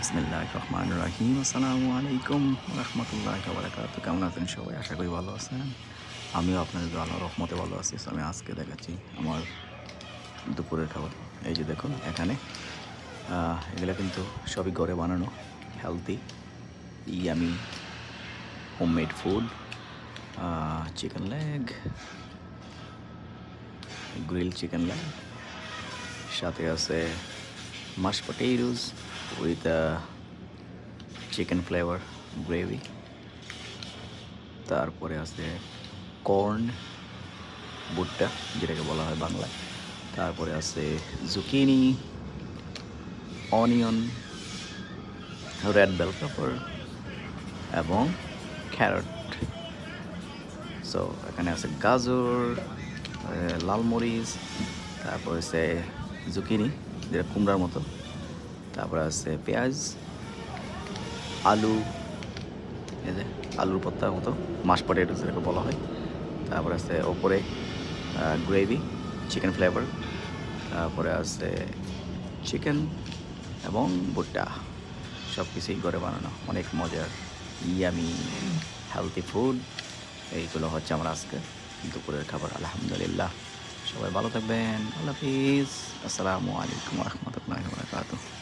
বিসমিল্লাহির রহমানির রহিম। আসসালামু আলাইকুম রাহমাতুল্লাহি ওয়া বারাকাতুহু। কেমন আছেন সবাই? আশা করি ভালো আছেন। আমিও আপনাদের দোয়া আল্লাহর রহমতে ভালো আছি। সো আমি আজকে দেখাচ্ছি আমার দুপুরের খাবার। এই যে দেখুন এখানে এগুলা কিন্তু সবই ঘরে বানানো, healthy, yummy, homemade food. Chicken leg, grill chicken leg, সাথে আছে mashed potatoes with chicken flavor gravy. তারপরে আছে কর্ন, ভুট্টা যেটাকে বলা হয় বাংলায়। তারপরে আছে zucchini, onion, red bell pepper এবং ক্যারট। সো এখানে আছে গাজর, লাল মরিচ, তারপর আছে জুকিনি যেটা কুমড়ার মতো, তারপরে আছে পেঁয়াজ, আলু, এই যে আলুর পত্তার মতো, মাশ পটেটো যেটাকে বলা হয়। তারপরে আছে ওপরে গ্রেভি, চিকেন ফ্লেভার। তারপরে আছে চিকেন এবং ভুট্টা। সব কিছুই ঘরে বানানো, অনেক মজার, ইয়ামি, হেলদি ফুড। এইগুলো হচ্ছে আমার আজকে দুপুরের খাবার। আলহামদুলিল্লাহ, সবাই ভালো থাকবেন। আল্লাহ হাফিজ। আসসালামু আলাইকুম রহমতুল্লাহি ওয়া বারাকাতুহু।